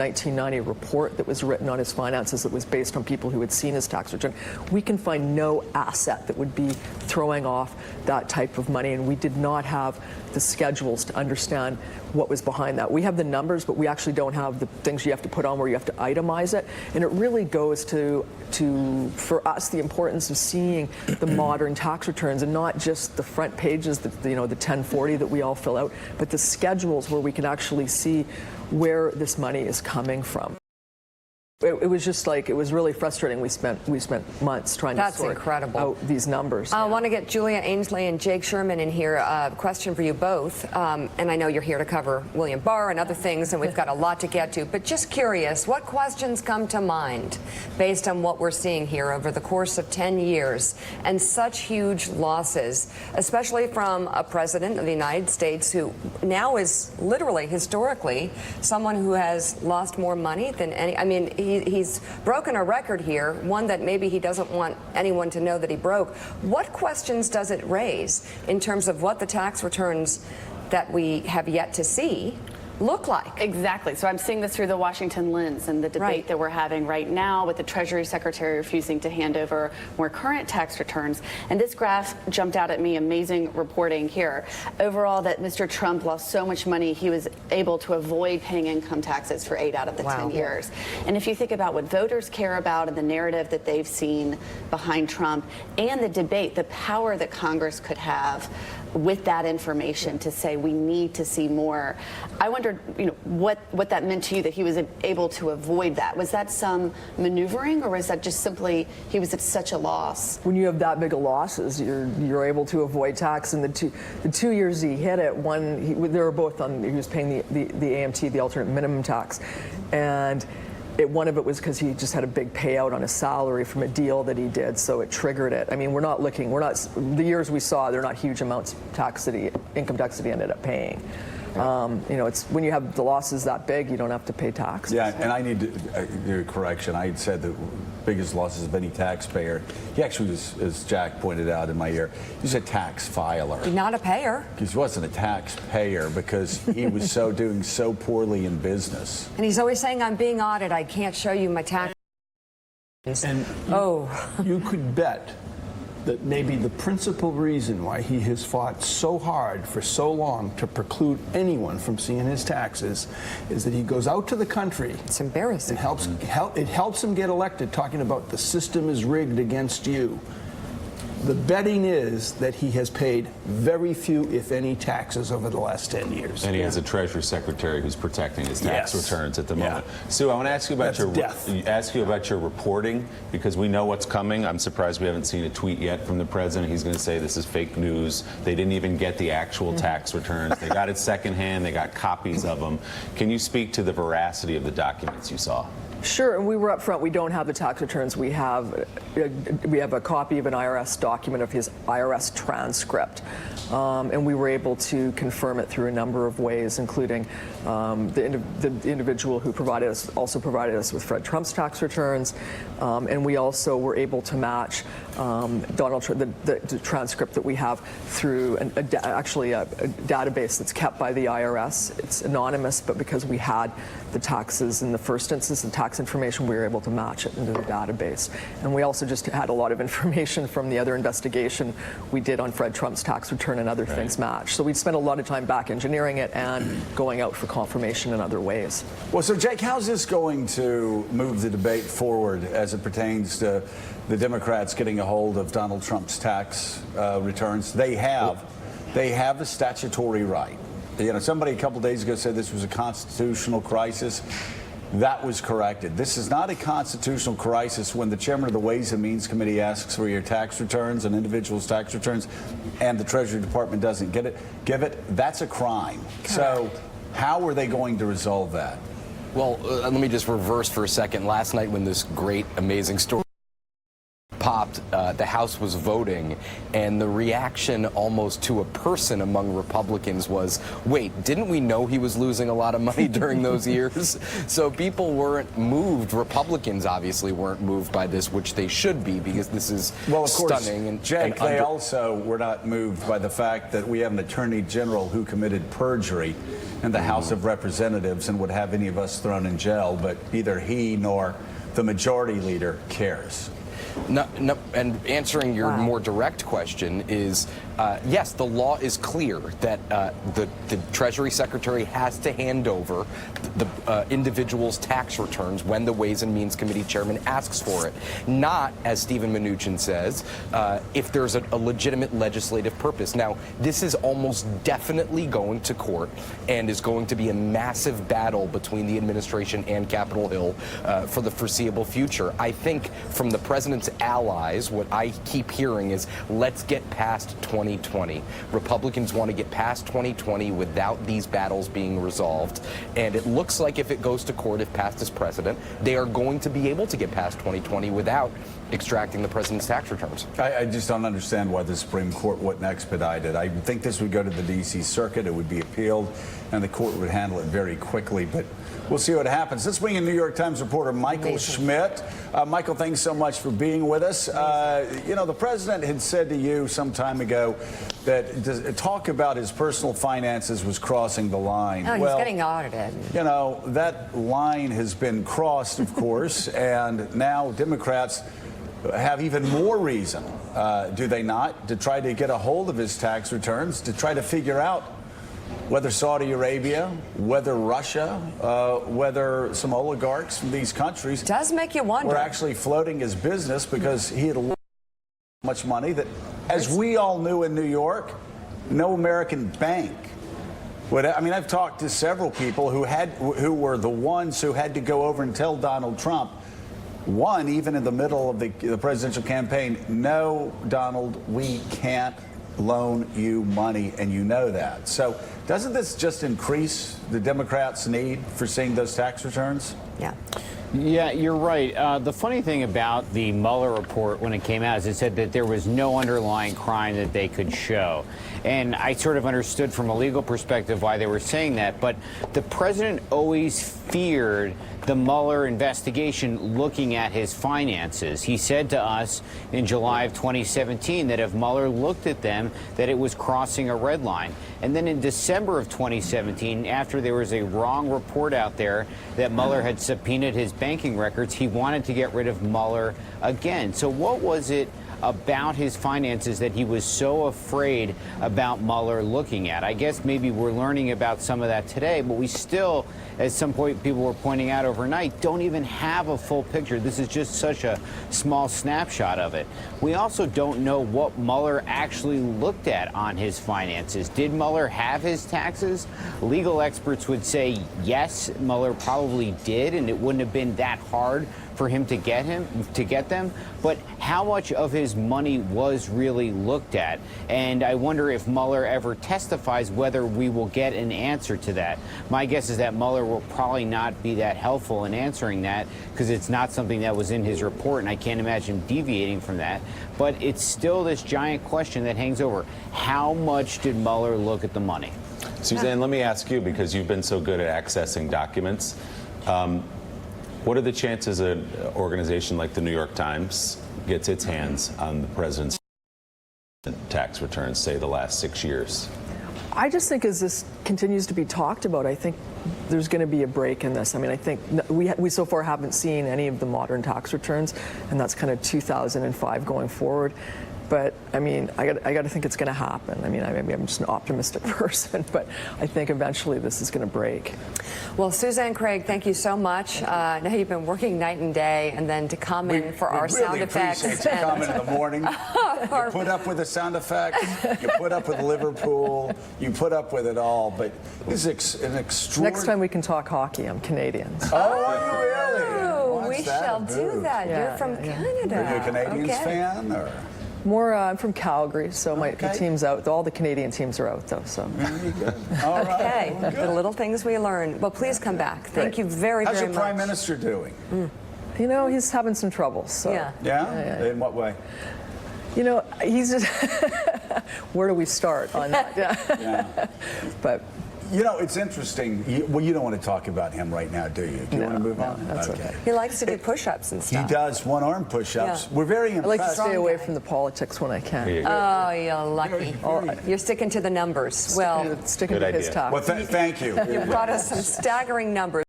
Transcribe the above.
1990 report that was written on his finances that was based on people who had seen his tax return. We can find no asset that would be throwing off that type of money, and we did not have the schedules to understand what was behind that. We have the numbers, but we actually don't have the things you have to put on where you have to itemize it, and it really goes to for us, the importance of seeing the modern tax returns and not just the front pages, the 1040 that we all fill out, but the schedules where we can actually see where this money is coming from. It was just like, it was really frustrating. We spent months trying to sort out these numbers. I want to get Julia Ainsley and Jake Sherman in here. A question for you both. And I know you're here to cover William Barr and other things, and we've got a lot to get to. But just curious, what questions come to mind based on what we're seeing here over the course of 10 years and such huge losses, especially from a president of the United States who now is literally, historically, someone who has lost more money than any. I mean, he's broken a record here, one that maybe he doesn't want anyone to know that he broke. What questions does it raise in terms of what the tax returns that we have yet to see look like? Exactly. So I'm seeing this through the Washington lens and the debate that we're having right now with the Treasury Secretary refusing to hand over more current tax returns. And this graph jumped out at me, amazing reporting here. Overall, that Mr. Trump lost so much money, he was able to avoid paying income taxes for 8 out of the 10 years. And if you think about what voters care about and the narrative that they've seen behind Trump and the debate, the power that Congress could have with that information to say we need to see more. I wondered, what that meant to you that he was able to avoid that. Was that some maneuvering, or was that just simply he was at such a loss? When you have that big of losses, you're able to avoid tax. And the two years he hit it, they were both on. He was paying the AMT, the alternate minimum tax, and one of it was because he just had a big payout on his salary from a deal that he did, so it triggered it. I mean, the years we saw, they're not huge amounts of income tax that he ended up paying. It's when you have the losses that big, you don't have to pay taxes. Yeah, and I need to do a correction. I had said the biggest losses of any taxpayer. He actually was, as Jack pointed out in my ear, he's a tax filer. Not a payer. He wasn't a taxpayer because he was doing so poorly in business. And he's always saying, I'm being audited, I can't show you my tax. And you could bet that maybe the principal reason why he has fought so hard for so long to preclude anyone from seeing his taxes is that he goes out to the country. It's embarrassing. It helps him get elected, talking about the system is rigged against you. The betting is that he has paid very few, if any, taxes over the last 10 years. And he has a Treasury Secretary who's protecting his tax returns at the moment. Sue, I want to ask you about your reporting, because we know what's coming. I'm surprised we haven't seen a tweet yet from the president. He's going to say this is fake news. They didn't even get the actual tax returns. They got it secondhand. They got copies of them. Can you speak to the veracity of the documents you saw? Sure, and we were up front. We don't have the tax returns. We have a copy of an IRS document of his IRS transcript, and we were able to confirm it through a number of ways, including the individual who also provided us with Fred Trump's tax returns, and we also were able to match Donald Trump, the transcript that we have through actually a database that's kept by the IRS. It's anonymous, but because we had the taxes in the first instance, the tax information, we were able to match it into the database. And we also just had a lot of information from the other investigation we did on Fred Trump's tax return and other things matched. So we spent a lot of time back engineering it and going out for confirmation in other ways. Well, so Jake, how's this going to move the debate forward as it pertains to the Democrats getting a hold of Donald Trump's tax returns? They have a statutory right. Somebody a couple days ago said this was a constitutional crisis. That was corrected. This is not a constitutional crisis when the chairman of the Ways and Means Committee asks for your tax returns, an individual's tax returns, and the Treasury Department doesn't give it. That's a crime. So how are they going to resolve that? Well, let me just reverse for a second. Last night when this great, amazing story popped, the House was voting, and the reaction almost to a person among Republicans was, wait, didn't we know he was losing a lot of money during those years? So people weren't moved. Republicans obviously weren't moved by this, which they should be, because this is well, of course, stunning. And Jake, they also were not moved by the fact that we have an attorney general who committed perjury in the House of Representatives and would have any of us thrown in jail, but neither he nor the majority leader cares. No, and answering your more direct question is, yes, the law is clear that the Treasury Secretary has to hand over the individual's tax returns when the Ways and Means Committee chairman asks for it. Not, as Stephen Mnuchin says, if there's a legitimate legislative purpose. Now, this is almost definitely going to court and is going to be a massive battle between the administration and Capitol Hill for the foreseeable future. I think from the president's allies, what I keep hearing is, let's get past 2020. Republicans want to get past 2020 without these battles being resolved. And it looks like if it goes to court, if passed as precedent, they are going to be able to get past 2020 without extracting the president's tax returns. I just don't understand why the Supreme Court wouldn't expedite it. I think this would go to the D.C. Circuit, it would be appealed, and the court would handle it very quickly. But we'll see what happens. Let's bring in New York Times reporter Michael Schmidt. Michael, thanks so much for being with us. You know, the president had said to you some time ago that talk about his personal finances was crossing the line. Oh, he's getting audited. You know, that line has been crossed, of course, and now Democrats have even more reason, do they not, to try to get a hold of his tax returns, to try to figure out whether Saudi Arabia, whether Russia, whether some oligarchs from these countries does make you wonder. Were actually floating his business because he had lost so much money that, as we all knew in New York, no American bank would. I mean, I've talked to several people who were the ones who had to go over and tell Donald Trump, one, even in the middle of the presidential campaign, no, Donald, we can't loan you money, and you know that. So doesn't this just increase the Democrats' need for seeing those tax returns? Yeah. Yeah, you're right. The funny thing about the Mueller report when it came out is it said that there was no underlying crime that they could show. And I sort of understood from a legal perspective why they were saying that. But the president always feared the Mueller investigation looking at his finances. He said to us in July of 2017 that if Mueller looked at them, that it was crossing a red line. And then in December of 2017, after there was a wrong report out there that Mueller had subpoenaed his banking records, he wanted to get rid of Mueller again. So what was it about his finances that he was so afraid about Mueller looking at? I guess maybe we're learning about some of that today, but we still, at some point people were pointing out overnight, don't even have a full picture. This is just such a small snapshot of it. We also don't know what Mueller actually looked at on his finances. Did Mueller have his taxes? Legal experts would say yes, Mueller probably did, and it wouldn't have been that hard for him to get them, but how much of his money was really looked at? And I wonder if Mueller ever testifies whether we will get an answer to that. My guess is that Mueller will probably not be that helpful in answering that because it's not something that was in his report, and I can't imagine deviating from that. But it's still this giant question that hangs over. How much did Mueller look at the money? Suzanne, let me ask you, because you've been so good at accessing documents, what are the chances an organization like the New York Times gets its hands on the president's tax returns, say, the last 6 years? I just think as this continues to be talked about, I think there's going to be a break in this. I mean, I think we so far haven't seen any of the modern tax returns, and that's kind of 2005 going forward. But I mean, I got to think it's going to happen. I mean, I'm just an optimistic person, but I think eventually this is going to break. Well, Suzanne Craig, thank you so much. I know you've been working night and day, and then to come in for our really sound effects. Appreciate you coming in the morning. You put up with the sound effects. You put up with Liverpool. You put up with it all. But this is an extraordinary. Next time we can talk hockey. I'm Canadian. Oh, are you really? Oh, we What's that shall about? do that. Yeah, You're from yeah. Canada. Are you a Canadians fan, or? More, I'm from Calgary, so the Okay. team's out. All the Canadian teams are out, though. So. Very good. All right. Okay, Well, the good. little things we learn. Well, please come back. Thank you very, How's very your much. Prime Minister doing? You know, he's having some trouble. So. Yeah. Yeah? In what way? You know, he's just. Where do we start on that? Yeah. But. You know, it's interesting. You don't want to talk about him right now, do you? Do you want to move on? That's okay. He likes to do push-ups and He stuff. does one-arm push-ups. Yeah. We're very I like to impressed. stay away guy. from the politics when I can. Here you go. Oh, you're lucky. You're sticking to the numbers. Well, Sticking Good to his idea. talk. Well, thank you. you brought us some staggering numbers.